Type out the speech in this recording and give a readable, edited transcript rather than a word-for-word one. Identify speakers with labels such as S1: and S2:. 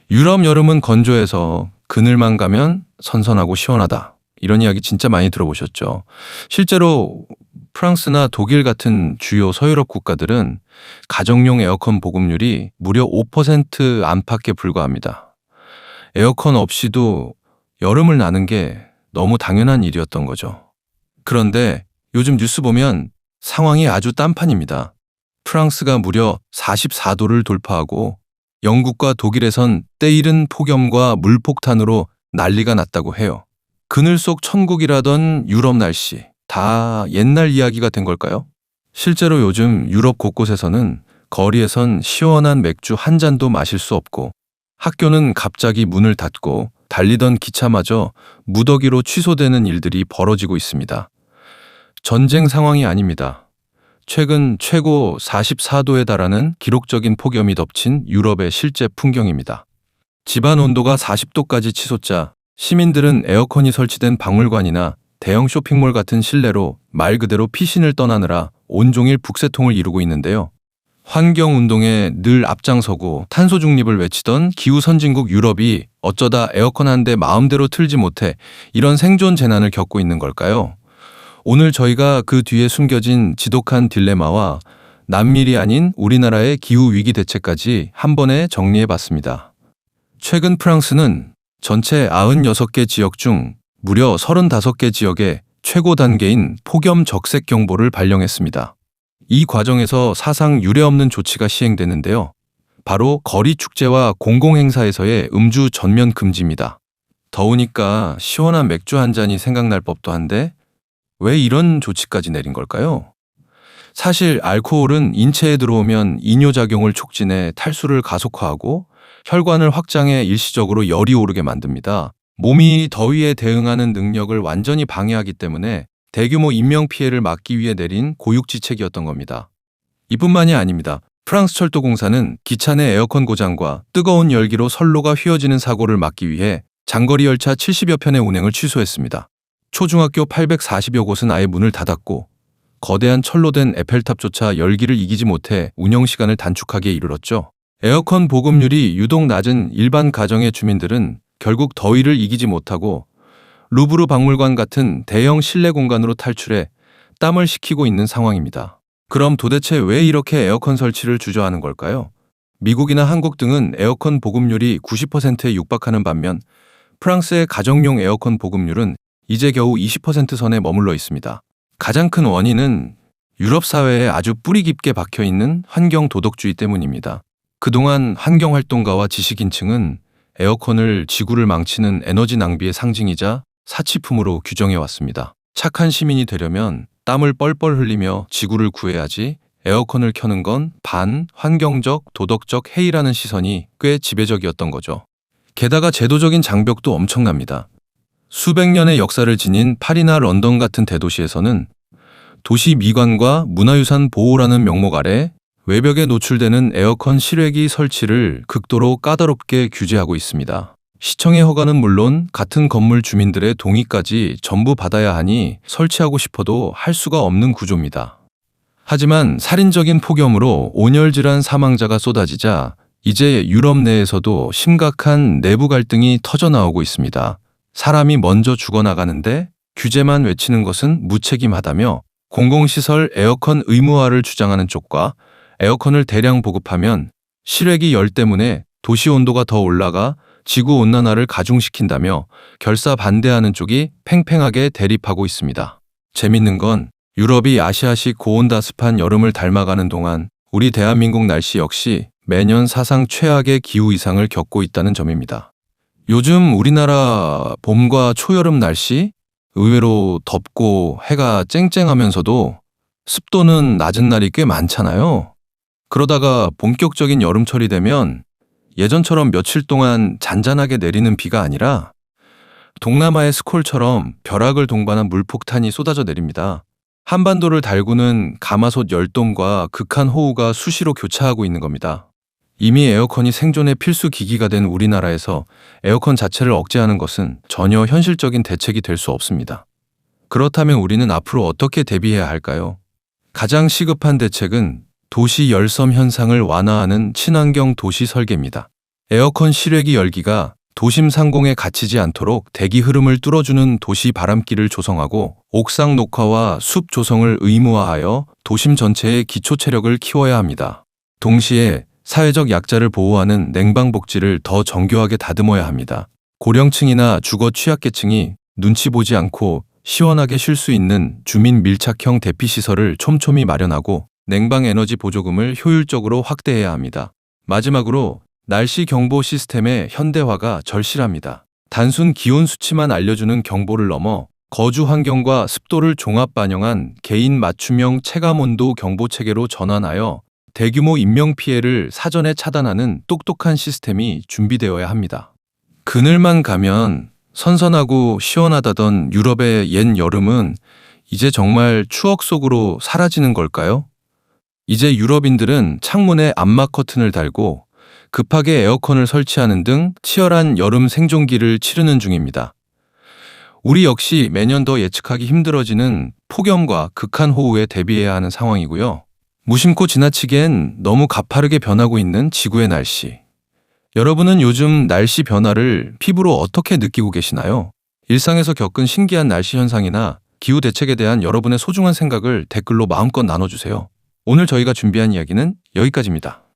S1: 유럽 여름은 건조해서 그늘만 가면 선선하고 시원하다. 이런 이야기 진짜 많이 들어보셨죠? 실제로 프랑스나 독일 같은 주요 서유럽 국가들은 가정용 에어컨 보급률이 무려 5% 안팎에 불과합니다. 에어컨 없이도 여름을 나는 게 너무 당연한 일이었던 거죠. 그런데 요즘 뉴스 보면 상황이 아주 딴판입니다. 프랑스가 무려 44도를 돌파하고 영국과 독일에선 때이른 폭염과 물폭탄으로 난리가 났다고 해요. 그늘 속 천국이라던 유럽 날씨, 다 옛날 이야기가 된 걸까요? 실제로 요즘 유럽 곳곳에서는 거리에선 시원한 맥주 한 잔도 마실 수 없고 학교는 갑자기 문을 닫고 달리던 기차마저 무더기로 취소되는 일들이 벌어지고 있습니다. 전쟁 상황이 아닙니다. 최근 최고 44도에 달하는 기록적인 폭염이 덮친 유럽의 실제 풍경입니다. 집안 온도가 40도까지 치솟자 시민들은 에어컨이 설치된 박물관이나 대형 쇼핑몰 같은 실내로 말 그대로 피신을 떠나느라 온종일 북새통을 이루고 있는데요. 환경운동에 늘 앞장서고 탄소 중립을 외치던 기후 선진국 유럽이 어쩌다 에어컨 한 대 마음대로 틀지 못해 이런 생존 재난을 겪고 있는 걸까요? 오늘 저희가 그 뒤에 숨겨진 지독한 딜레마와 남미리 아닌 우리나라의 기후위기 대책까지 한 번에 정리해봤습니다. 최근 프랑스는 전체 96개 지역 중 무려 35개 지역에 최고 단계인 폭염 적색 경보를 발령했습니다. 이 과정에서 사상 유례없는 조치가 시행되는데요. 바로 거리 축제와 공공행사에서의 음주 전면 금지입니다. 더우니까 시원한 맥주 한 잔이 생각날 법도 한데 왜 이런 조치까지 내린 걸까요? 사실 알코올은 인체에 들어오면 이뇨작용을 촉진해 탈수를 가속화하고 혈관을 확장해 일시적으로 열이 오르게 만듭니다. 몸이 더위에 대응하는 능력을 완전히 방해하기 때문에 대규모 인명피해를 막기 위해 내린 고육지책이었던 겁니다. 이뿐만이 아닙니다. 프랑스 철도공사는 기차 내 에어컨 고장과 뜨거운 열기로 선로가 휘어지는 사고를 막기 위해 장거리 열차 70여 편의 운행을 취소했습니다. 초중학교 840여 곳은 아예 문을 닫았고 거대한 철로 된 에펠탑조차 열기를 이기지 못해 운영시간을 단축하기에 이르렀죠. 에어컨 보급률이 유독 낮은 일반 가정의 주민들은 결국 더위를 이기지 못하고 루브르 박물관 같은 대형 실내 공간으로 탈출해 땀을 식히고 있는 상황입니다. 그럼 도대체 왜 이렇게 에어컨 설치를 주저하는 걸까요? 미국이나 한국 등은 에어컨 보급률이 90%에 육박하는 반면 프랑스의 가정용 에어컨 보급률은 이제 겨우 20% 선에 머물러 있습니다. 가장 큰 원인은 유럽 사회에 아주 뿌리 깊게 박혀있는 환경 도덕주의 때문입니다. 그동안 환경활동가와 지식인층은 에어컨을 지구를 망치는 에너지 낭비의 상징이자 사치품으로 규정해왔습니다. 착한 시민이 되려면 땀을 뻘뻘 흘리며 지구를 구해야지 에어컨을 켜는 건 반환경적, 도덕적 해이라는 시선이 꽤 지배적이었던 거죠. 게다가 제도적인 장벽도 엄청납니다. 수백 년의 역사를 지닌 파리나 런던 같은 대도시에서는 도시 미관과 문화유산 보호라는 명목 아래 외벽에 노출되는 에어컨 실외기 설치를 극도로 까다롭게 규제하고 있습니다. 시청의 허가는 물론 같은 건물 주민들의 동의까지 전부 받아야 하니 설치하고 싶어도 할 수가 없는 구조입니다. 하지만 살인적인 폭염으로 온열질환 사망자가 쏟아지자 이제 유럽 내에서도 심각한 내부 갈등이 터져나오고 있습니다. 사람이 먼저 죽어나가는데 규제만 외치는 것은 무책임하다며 공공시설 에어컨 의무화를 주장하는 쪽과 에어컨을 대량 보급하면 실외기 열 때문에 도시 온도가 더 올라가 지구온난화를 가중시킨다며 결사 반대하는 쪽이 팽팽하게 대립하고 있습니다. 재밌는 건 유럽이 아시아식 고온다습한 여름을 닮아가는 동안 우리 대한민국 날씨 역시 매년 사상 최악의 기후 이상을 겪고 있다는 점입니다. 요즘 우리나라 봄과 초여름 날씨 의외로 덥고 해가 쨍쨍하면서도 습도는 낮은 날이 꽤 많잖아요. 그러다가 본격적인 여름철이 되면 예전처럼 며칠 동안 잔잔하게 내리는 비가 아니라 동남아의 스콜처럼 벼락을 동반한 물폭탄이 쏟아져 내립니다. 한반도를 달구는 가마솥 열돔과 극한 호우가 수시로 교차하고 있는 겁니다. 이미 에어컨이 생존의 필수 기기가 된 우리나라에서 에어컨 자체를 억제하는 것은 전혀 현실적인 대책이 될 수 없습니다. 그렇다면 우리는 앞으로 어떻게 대비해야 할까요? 가장 시급한 대책은 도시 열섬 현상을 완화하는 친환경 도시 설계입니다. 에어컨 실외기 열기가 도심 상공에 갇히지 않도록 대기 흐름을 뚫어주는 도시 바람길을 조성하고 옥상 녹화와 숲 조성을 의무화하여 도심 전체의 기초 체력을 키워야 합니다. 동시에 사회적 약자를 보호하는 냉방복지를 더 정교하게 다듬어야 합니다. 고령층이나 주거 취약계층이 눈치 보지 않고 시원하게 쉴 수 있는 주민 밀착형 대피시설을 촘촘히 마련하고 냉방 에너지 보조금을 효율적으로 확대해야 합니다. 마지막으로 날씨 경보 시스템의 현대화가 절실합니다. 단순 기온 수치만 알려주는 경보를 넘어 거주 환경과 습도를 종합 반영한 개인 맞춤형 체감온도 경보 체계로 전환하여 대규모 인명피해를 사전에 차단하는 똑똑한 시스템이 준비되어야 합니다. 그늘만 가면 선선하고 시원하다던 유럽의 옛 여름은 이제 정말 추억 속으로 사라지는 걸까요? 이제 유럽인들은 창문에 암막 커튼을 달고 급하게 에어컨을 설치하는 등 치열한 여름 생존기를 치르는 중입니다. 우리 역시 매년 더 예측하기 힘들어지는 폭염과 극한호우에 대비해야 하는 상황이고요. 무심코 지나치기엔 너무 가파르게 변하고 있는 지구의 날씨. 여러분은 요즘 날씨 변화를 피부로 어떻게 느끼고 계시나요? 일상에서 겪은 신기한 날씨 현상이나 기후 대책에 대한 여러분의 소중한 생각을 댓글로 마음껏 나눠주세요. 오늘 저희가 준비한 이야기는 여기까지입니다.